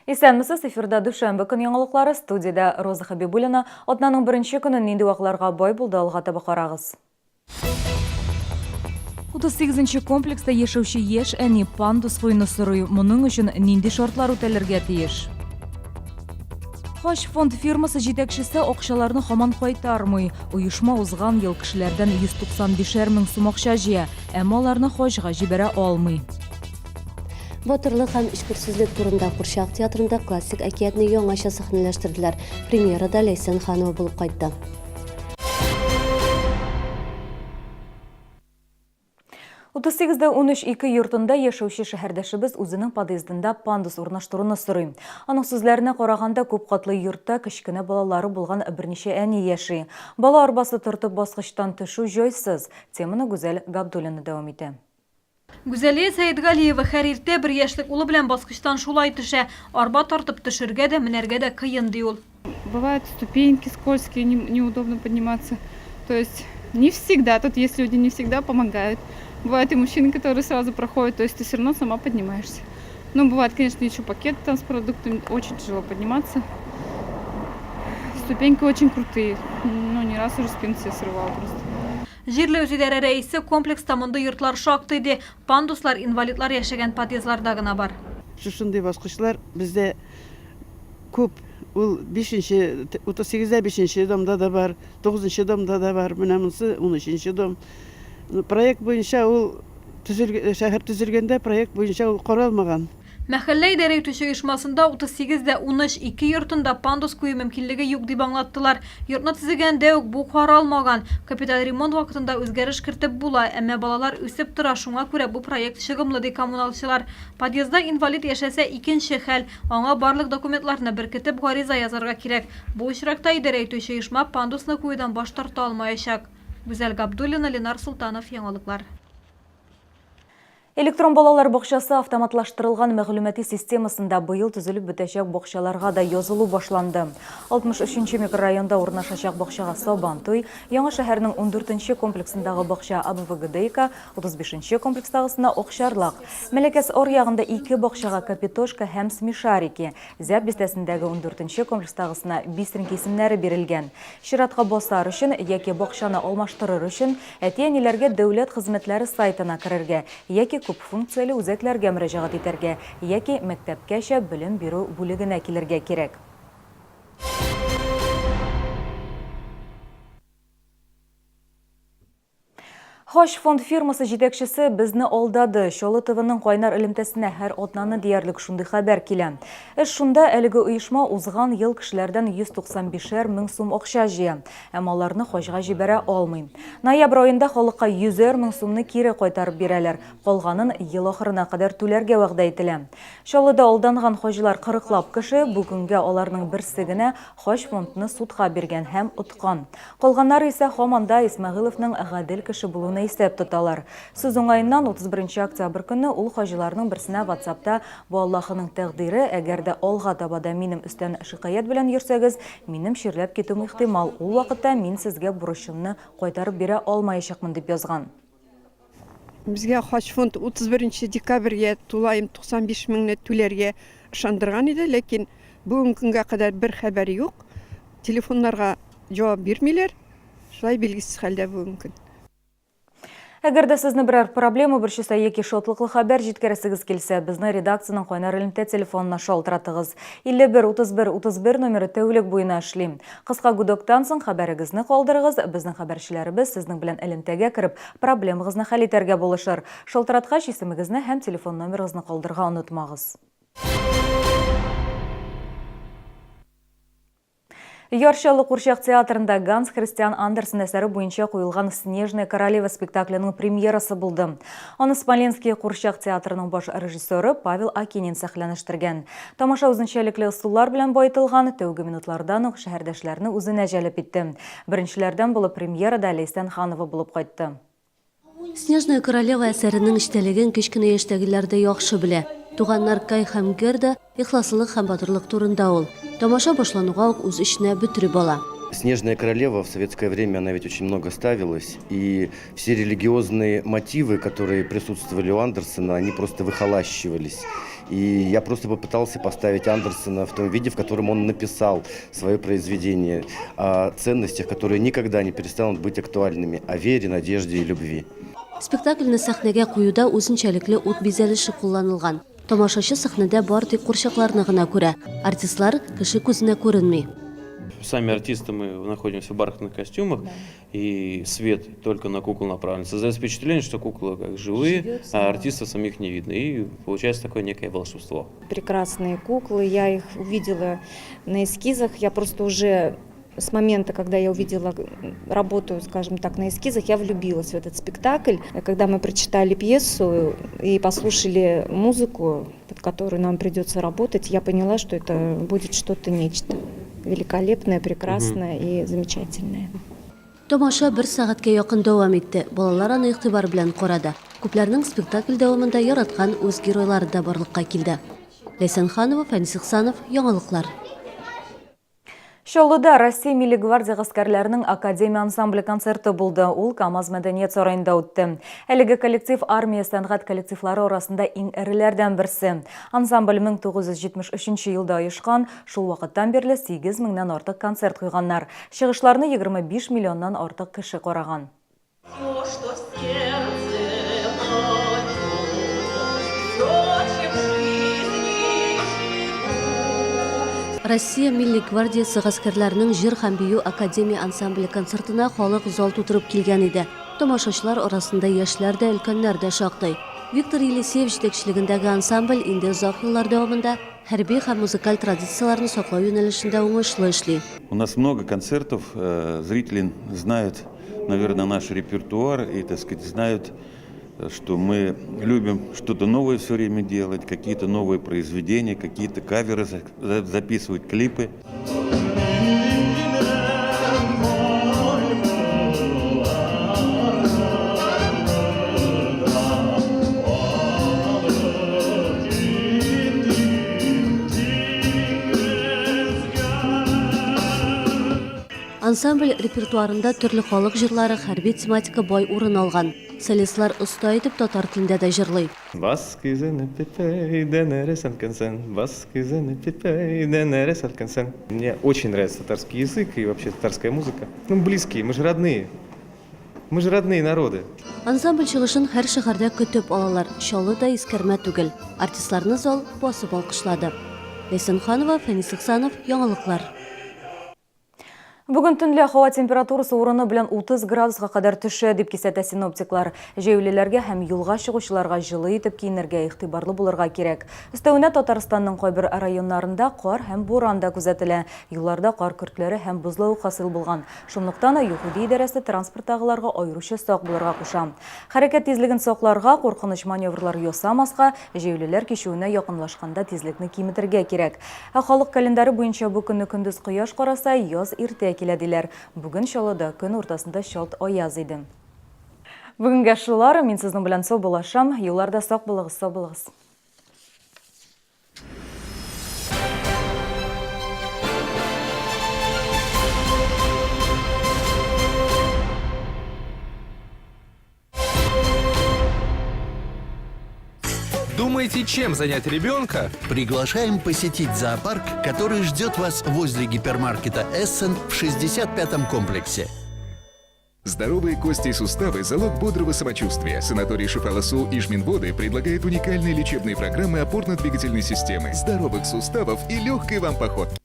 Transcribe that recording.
Исәнмесез, эфирда дүшәмбе көн яңалыклары, студияда Роза Хабибуллина. Атнаның беренче көнен нинди вакытларга бай булды, алга таба карагыз. 38-нче комплекста яшәүче яшь әни пандус фойны сорый. Моның өчен нинди шартлар үтәлергә тиеш? Хош фонд фирмасы җитәкчесе акчаларны һаман кайтармый. Оешма узган ел кешеләрдән 195 мең сум акча җыя, әмма аларны Хожга җибәрә алмый. Батырлык һәм эчкерсезлек турында Курчак театрында классик әкиятне яңаша сәхнәләштерделәр. Премьерада Ләйсән Ханова булып кайтты. 38-13 йортында яшәүче шәһәрдәшебез үзенең подъездында пандус урнаштыруны сорый. Аның сүзләренә караганда, күп катлы йортта кечкенә балалары булган берничә әни яши. Бала арбасы тартып баскычтан төшү җайсыз. Теманы Гүзәл Габдуллина дәвам итә. Гүзәлия Сәйдгалиева һәр иртә бер яшьлек улы белән баскычтан шулай төшә. Арба тартып төшергә дә, менәргә дә кыен ди ул. Бывают ступеньки скользкие, неудобно подниматься. То есть не всегда, тут есть люди, не всегда помогают. Бывают и мужчины, которые сразу проходят, то есть ты все равно сама поднимаешься. Ну, бывает, конечно, еще пакет там с продуктами, очень тяжело подниматься. Ступеньки очень крутые, ну, не раз уже спину себе срывала просто. Җирле үзидарә рәисе комплекста монда йортлар шактый ди. Пандуслар инвалидлар яшәгән подъездларда гына бар. Шушындай баскычлар бездә күп. Ул 5-нче, 38-дә 5-нче домда да бар, 9-нчы домда да бар, менә монысы 13-нче дом. Проект буенча ул шәһәр төзелгәндә проект буенча ул каралмаган. Мәхәллә идарә итүче оешмасында 38-13 йортында пандус кую мөмкинлеге юк дип аңлаттылар. Йортны төзегәндә үк бу каралмаган. Капиталь ремонт вакытында үзгәреш кертеп була, әмма балалар үсеп тора, шуңа күрә бу проект чыгымлы ди коммуналчылар. Подъездда инвалид яшәсә икенче хәл, аңа барлык документларны беркетеп гариза язарга кирәк. Бу очракта идарә итүче оешма пандусны куюдан баш тарта алмаячак. Гүзәл Габдуллина, Ленар Султанов, яңалыклар. Электрон балалар бакчасы автоматлаштырылган мәгълүмати системасында быел төзелеп бетәчәк бакчаларга да язылу башланды. 63-нче микрорайонда урнашачак бакчага Сабантуй, Яңа шәһәрнең 14-нче комплексындагы бакча АБВГДИКа, 35-нче комплекстагысына Окшарлак, Мәләкәс ор ягында 2 бакчага Капитошка һәм Смешарики, Зәп бистәсендәге 14-нче комплекстагысына Бистринг исемнәре бирелгән. Чиратка басар өчен яки бакчаны алмаштырыр өчен әти-әниләргә дәүләт хезмәтләре сайтына керергә яки күп функцияле үзәкләргә мөрәҗәгать итәргә яки мәктәпкәчә белем бирү бүлегенә килергә кирәк. Хош фонд фирмасы җитәкчесе безне алдады. Чолы ТВның кайнар элемтәсенә һәр атнаны диярлек шундый хәбәр килә. Эш шунда әлеге оешма узган ел кешеләрдән 195 мең сум акча җыя, әмма аларны Хожга җибәрә алмый. Ноябрь аенда халыкка 100 мең сумны кире кайтарып бирәләр. Калганын ел ахырына кадәр түләргә вәгъдә ителә. Чолыда алданган хоҗлар 40лап кеше, бүгенгә аларның берсе генә Хож фондны судка биргән һәм уткан. Калганнары исә һаманда Исмәгыйловның гадел кеше булуына исәп тоталар. Сүз уңаеннан 31 октябрь көнне ул хаҗиларның берсенә WhatsApp'та бу Аллаһның тәкъдире, әгәр дә алга таба да минем өстән шикаят белән йөрсәгез, минем ширләп китүм ихтимал. Ул вакытта мин сезгә бурычымны кайтарып бирә алмаячакмын дип язган. Безгә Хож фонд 31 декабрьгә тулаем 95 меңне түләргә ышандырган иде, ләкин бүген көнгә кадәр бер хәбәр юк. Телефоннарга җавап бирмиләр. Шулай билгесез хәлдә бүген көн. Әгәр дә сезне берәр проблема борчыса яки шатлыклы хәбәр җиткәрсегез килсә, безне редакциянең кайнар элемтә телефонына шалтыратыгыз. 51-31-31 номеры тәүлек буена эшли. Кыска гудоктан соң хәбәрегезне калдырыгыз, безнең хәбәрчеләребез сезнең белән элемтәгә кереп, проблемагызны хәл итәргә булышыр. Шалтыраткач исемегезне һәм телефон номерыгызны калдырырга онытмагыз. Яршалы Курчак театрында Ганс Христиан Андерсен әсәре буенча куелган «Снежная королева» спектакленең премьерасы булды. Аны Смоленский Курчак театрының баш режиссеры Павел Акинин сәхнәләштергән. Тамаша үзенчәлекле ысуллар белән байтылган, тәүге минутлардан ук шәһәрдәшләрне үзенә җәлеп итте. Беренчеләрдән булып премьерада Ләйсән Ханова булып кайтты. Снежная королева әсәренең эчтәлеген кечкенә яшьтәгеләр дә яхшы белә. Туганнар Кай һәм Герда ихласлык һәм батырлык турында ул. Тамаша башлануга ук үз эшенә бөтереп ала. «Снежная королева» в советское время, она ведь очень много ставилась, и все религиозные мотивы, которые присутствовали у Андерсена, они просто выхолащивались. И я просто попытался поставить Андерсона в том виде, в котором он написал свое произведение, о ценностях, которые никогда не перестанут быть актуальными, о вере, надежде и любви. Спектакльне сәхнәгә куюда үзенчәлекле ут бизәлеше кулланылган. Тамашачы сәхнәдә бар тик курчакларны гына күрә. Артистлар кеше күзенә күренми. Сами артисты мы находимся в бархатных костюмах, и свет только на кукол направлен. Создается впечатление, что куклы как живые, а артистов самих не видно. И получается такое некое волшебство. Прекрасные куклы, я их увидела на эскизах. Я просто уже с момента, когда я увидела работу, скажем так, на эскизах, я влюбилась в этот спектакль. Когда мы прочитали пьесу и послушали музыку, под которую нам придется работать, я поняла, что это будет что-то нечто великолепное, прекрасное и замечательное. Тамаша 1 сәгатькә якын дәвам итте. Балалар аны игътибар белән карады. Күпләрнең спектакль дәвамында яраткан үз геройлары да барлыкка килде. Ләйсән Ханова, Фәнис Ихсанов, Яңалыклар. Шолуда Россия Милли гвардия гаскәрләренең академия ансамбле концерты булды. Ул КамАЗ мәдәният сарайында үтте. Әлеге коллектив армия сәнгать коллективлары арасында иң эреләрдән берсе. Ансамбль 1973 елда оешкан, шул вакыттан бирле 8 меңнән артык концерт куйганнар. Чыгышларны 25 миллионнан артык кеше караган. Россия Милли гвардиясы гаскәрләренең җыр һәм бию академия ансамбле концертына халык зал тутырып килгән иде. Тамашачылар арасында яшьләр дә, өлкәннәр дә шактый. Виктор Елисеев җитәкчелегендәге ансамбль инде озак еллар дәвамында хәрби һәм музыкаль традицияларны саклау юнәлешендә уңышлы эшли. У нас много концертов, зрители знают, наверное, наш репертуар и, так сказать, знают, что мы любим что-то новое все время делать, какие-то новые произведения, какие-то каверы, записывать клипы. Ансамбль репертуарында төрле халык җырлары, хәрби тематика бай урын алган. Солистлар оста итеп татар телендә дә җырлый. Бас кызыны пепей, да нересен консен. Бас кызыны пепей, да нересен консен. Мне очень нравится татарский язык и вообще татарская музыка. Ну, близкие, мы же родные. Мы же родные народы. Ансамбль чыгышын һәр шәһәрдә көтеп алалар. Чаллы да искәрмә түгел. Артистларны зал басып алкышлады. Ләйсән Ханова, Фәнис Ихсанов, Яңалыклар. Бүген төнлә һава температурасы урыны белән 30 градуска кадәр төшә дип кисәтә синоптиклар. Җәяүлеләргә һәм юлга чыгучыларга җылы итеп киенергә игътибарлы булырга кирәк. Өстәвенә Татарстанның кайбер районнарында кар һәм буран да күзәтелә. Юлларда кар көртләре һәм бозлау хасил булган. Шунлыктан ЮХУДИ идарәсе транспорттагыларга аеруча сак булырга куша. Хәрәкәт тизлеген сакларга, куркыныч маневрлар ясамаска, җәяүлеләр кичүенә якынлашканда тизлекне киметергә кирәк. Халык календаре буенча бу көнне көндез кояш караса, яз иртә киләдиләр. Бүген Чаллыда көн уртасында шалт аяз иде. Бүгенгә шулар, мин сезнең белән сау булашам. Юлларда сак булыгыз, сау булыгыз. Думаете, чем занять ребенка? Приглашаем посетить зоопарк, который ждет вас возле гипермаркета «Эссен» в 65-м комплексе. Здоровые кости и суставы – залог бодрого самочувствия. Санаторий Шифаласу и Жминводы предлагает уникальные лечебные программы опорно-двигательной системы, здоровых суставов и легкой вам походки.